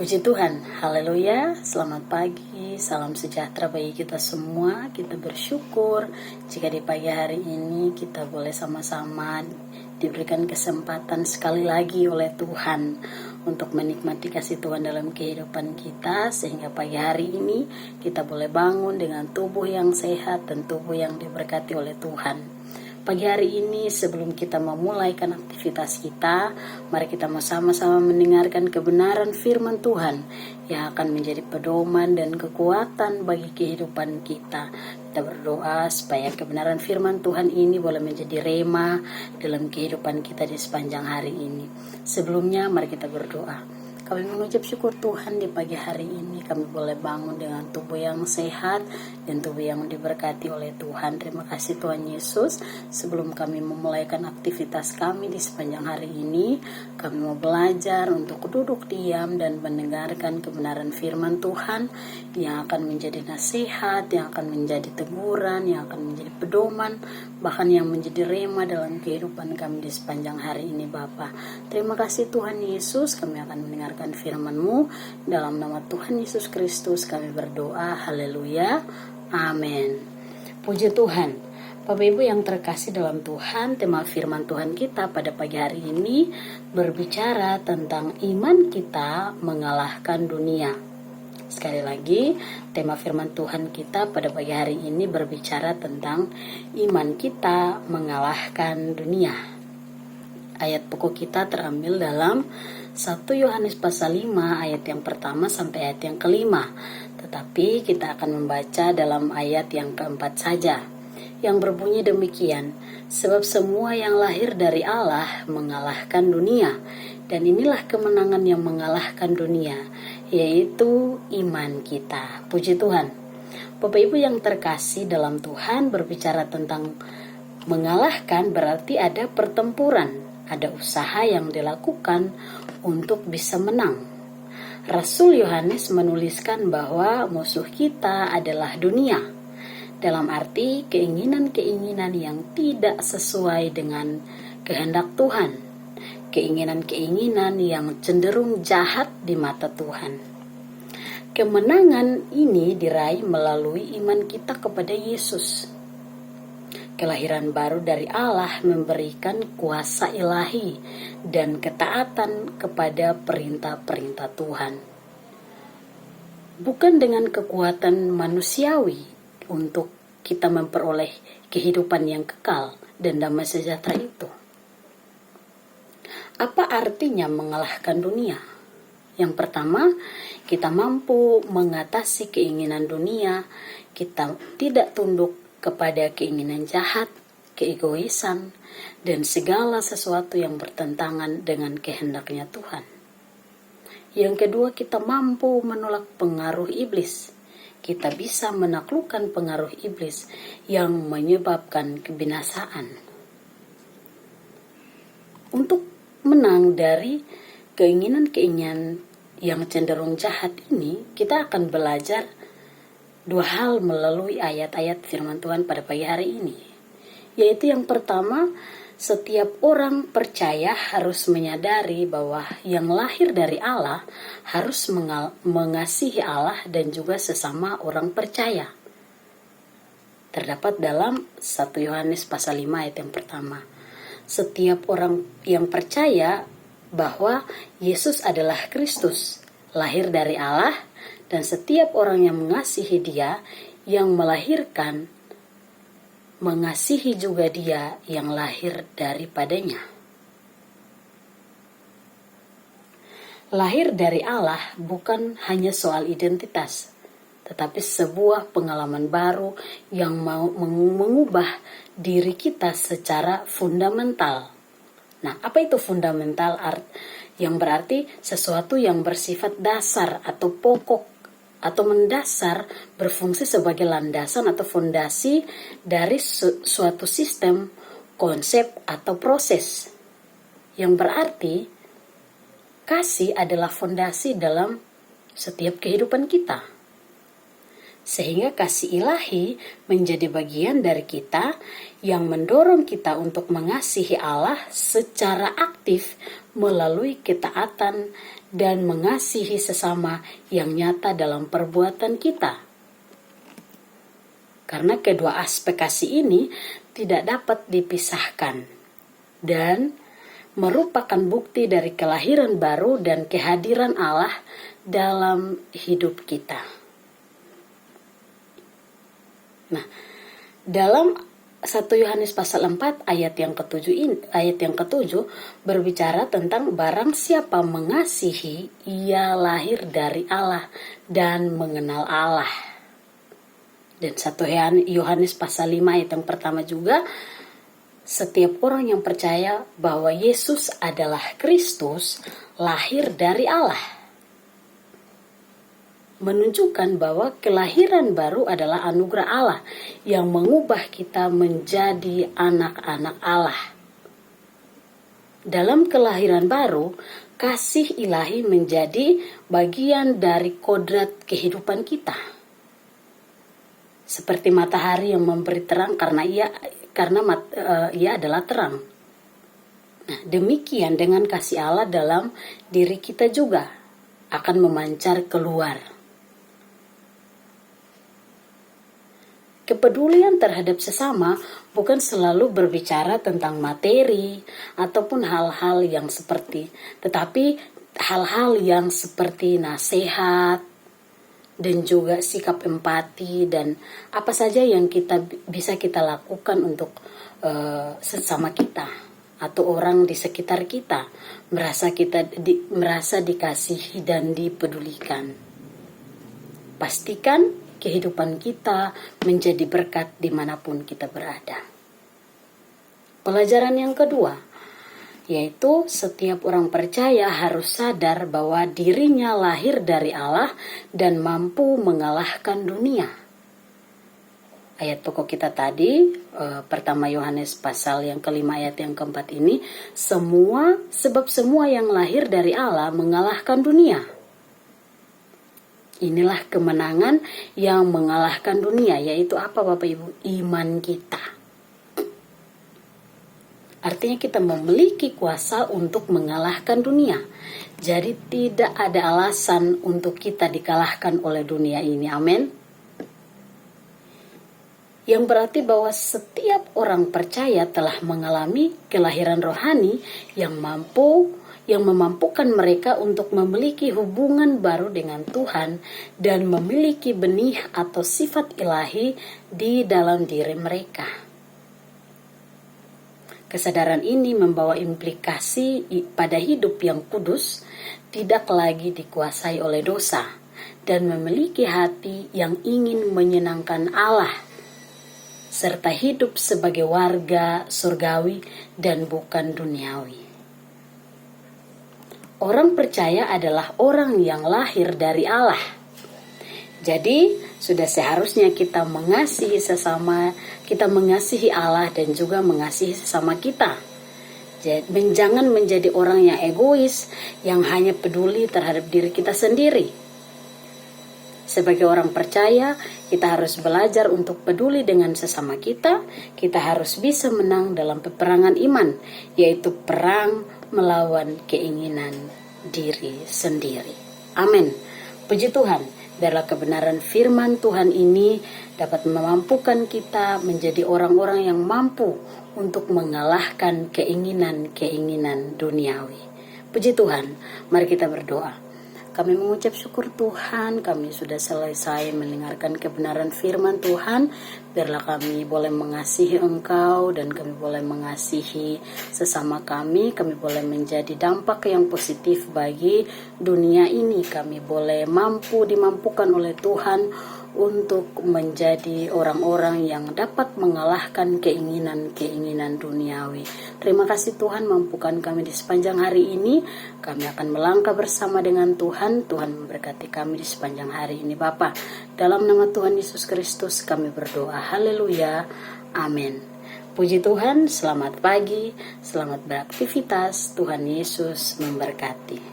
Puji Tuhan, haleluya, selamat pagi, salam sejahtera bagi kita semua. Kita bersyukur jika di pagi hari ini kita boleh sama-sama diberikan kesempatan sekali lagi oleh Tuhan untuk menikmati kasih Tuhan dalam kehidupan kita, sehingga pagi hari ini kita boleh bangun dengan tubuh yang sehat dan tubuh yang diberkati oleh Tuhan. Pagi hari ini sebelum kita memulaikan aktivitas kita, mari kita sama-sama mendengarkan kebenaran firman Tuhan yang akan menjadi pedoman dan kekuatan bagi kehidupan kita. Kita berdoa supaya kebenaran firman Tuhan ini boleh menjadi rema dalam kehidupan kita di sepanjang hari ini. Sebelumnya mari kita berdoa. Kami mengucap syukur Tuhan di pagi hari ini kami boleh bangun dengan tubuh yang sehat dan tubuh yang diberkati oleh Tuhan. Terima kasih Tuhan Yesus. Sebelum kami memulaikan aktivitas kami di sepanjang hari ini, kami mau belajar untuk duduk diam dan mendengarkan kebenaran firman Tuhan yang akan menjadi nasihat, yang akan menjadi teguran, yang akan menjadi pedoman, bahkan yang menjadi rema dalam kehidupan kami di sepanjang hari ini Bapa. Terima kasih Tuhan Yesus, kami akan mendengarkan firman-Mu. Dalam nama Tuhan Yesus Kristus kami berdoa, haleluya, amin. Puji Tuhan. Bapak Ibu yang terkasih dalam Tuhan, tema firman Tuhan kita pada pagi hari ini berbicara tentang iman kita mengalahkan dunia. Sekali lagi, tema firman Tuhan kita pada pagi hari ini berbicara tentang iman kita mengalahkan dunia. Ayat pokok kita terambil dalam 1 Yohanes pasal 5 ayat yang pertama sampai ayat yang kelima. Tetapi kita akan membaca dalam ayat yang keempat saja, yang berbunyi demikian: sebab semua yang lahir dari Allah mengalahkan dunia, dan inilah kemenangan yang mengalahkan dunia, yaitu iman kita. Puji Tuhan. Bapak Ibu yang terkasih dalam Tuhan, berbicara tentang mengalahkan berarti ada pertempuran, ada usaha yang dilakukan untuk bisa menang. Rasul Yohanes menuliskan bahwa musuh kita adalah dunia, dalam arti keinginan-keinginan yang tidak sesuai dengan kehendak Tuhan, keinginan-keinginan yang cenderung jahat di mata Tuhan. Kemenangan ini diraih melalui iman kita kepada Yesus. Kelahiran baru dari Allah memberikan kuasa ilahi dan ketaatan kepada perintah-perintah Tuhan. Bukan dengan kekuatan manusiawi untuk kita memperoleh kehidupan yang kekal dan damai sejahtera itu. Apa artinya mengalahkan dunia? Yang pertama, kita mampu mengatasi keinginan dunia, kita tidak tunduk kepada keinginan jahat, keegoisan, dan segala sesuatu yang bertentangan dengan kehendaknya Tuhan. Yang kedua, kita mampu menolak pengaruh iblis. Kita bisa menaklukkan pengaruh iblis yang menyebabkan kebinasaan. Untuk menang dari keinginan-keinginan yang cenderung jahat ini, kita akan belajar dua hal melalui ayat-ayat firman Tuhan pada pagi hari ini. Yaitu yang pertama, setiap orang percaya harus menyadari bahwa yang lahir dari Allah harus mengasihi Allah dan juga sesama orang percaya. Terdapat dalam 1 Yohanes pasal 5 ayat yang pertama. Setiap orang yang percaya bahwa Yesus adalah Kristus, lahir dari Allah, dan setiap orang yang mengasihi Dia yang melahirkan, mengasihi juga Dia yang lahir daripadanya. Lahir dari Allah bukan hanya soal identitas, tetapi sebuah pengalaman baru yang mau mengubah diri kita secara fundamental. Nah, apa itu fundamental? Yang berarti sesuatu yang bersifat dasar atau pokok atau mendasar, berfungsi sebagai landasan atau fondasi dari suatu sistem, konsep atau proses. Yang berarti kasih adalah fondasi dalam setiap kehidupan kita. Sehingga kasih ilahi menjadi bagian dari kita yang mendorong kita untuk mengasihi Allah secara aktif melalui ketaatan dan mengasihi sesama yang nyata dalam perbuatan kita. Karena kedua aspek kasih ini tidak dapat dipisahkan dan merupakan bukti dari kelahiran baru dan kehadiran Allah dalam hidup kita. Nah, dalam 1 Yohanes pasal 4 ayat yang ketujuh berbicara tentang barang siapa mengasihi, ia lahir dari Allah dan mengenal Allah. Dan 1 Yohanes pasal 5 ayat yang pertama juga, setiap orang yang percaya bahwa Yesus adalah Kristus lahir dari Allah. Menunjukkan bahwa kelahiran baru adalah anugerah Allah yang mengubah kita menjadi anak-anak Allah. Dalam kelahiran baru, kasih ilahi menjadi bagian dari kodrat kehidupan kita. Seperti matahari yang memberi terang karena ia adalah terang. Nah, demikian dengan kasih Allah dalam diri kita juga akan memancar keluar. Kepedulian terhadap sesama bukan selalu berbicara tentang materi ataupun hal-hal yang tetapi hal-hal yang seperti nasihat dan juga sikap empati dan apa saja yang bisa kita lakukan untuk sesama kita atau orang di sekitar kita, merasa dikasihi dan dipedulikan. Pastikan kehidupan kita menjadi berkat dimanapun kita berada. Pelajaran yang kedua, yaitu setiap orang percaya harus sadar bahwa dirinya lahir dari Allah dan mampu mengalahkan dunia. Ayat pokok kita tadi, pertama Yohanes pasal yang kelima ayat yang keempat ini, sebab semua yang lahir dari Allah mengalahkan dunia. Inilah kemenangan yang mengalahkan dunia, yaitu apa Bapak Ibu? Iman kita. Artinya kita memiliki kuasa untuk mengalahkan dunia. Jadi tidak ada alasan untuk kita dikalahkan oleh dunia ini. Amin. Yang berarti bahwa setiap orang percaya telah mengalami kelahiran rohani yang memampukan mereka untuk memiliki hubungan baru dengan Tuhan dan memiliki benih atau sifat ilahi di dalam diri mereka. Kesadaran ini membawa implikasi pada hidup yang kudus, tidak lagi dikuasai oleh dosa, dan memiliki hati yang ingin menyenangkan Allah, serta hidup sebagai warga surgawi dan bukan duniawi. Orang percaya adalah orang yang lahir dari Allah. Jadi, sudah seharusnya kita mengasihi sesama, kita mengasihi Allah dan juga mengasihi sesama kita. Jadi, jangan menjadi orang yang egois, yang hanya peduli terhadap diri kita sendiri. Sebagai orang percaya, kita harus belajar untuk peduli dengan sesama kita. Kita harus bisa menang dalam peperangan iman, yaitu perang melawan keinginan diri sendiri. Amin. Puji Tuhan, biarlah kebenaran firman Tuhan ini dapat memampukan kita menjadi orang-orang yang mampu untuk mengalahkan keinginan-keinginan duniawi. Puji Tuhan, mari kita berdoa. Kami mengucap syukur Tuhan, kami sudah selesai mendengarkan kebenaran firman Tuhan. Biarlah kami boleh mengasihi Engkau dan kami boleh mengasihi sesama kami. Kami boleh menjadi dampak yang positif bagi dunia ini. Kami boleh dimampukan oleh Tuhan untuk menjadi orang-orang yang dapat mengalahkan keinginan-keinginan duniawi. Terima kasih Tuhan, mampukan kami di sepanjang hari ini. Kami akan melangkah bersama dengan Tuhan. Tuhan memberkati kami di sepanjang hari ini Bapa. Dalam nama Tuhan Yesus Kristus kami berdoa. Haleluya. Amin. Puji Tuhan, selamat pagi, selamat beraktivitas. Tuhan Yesus memberkati.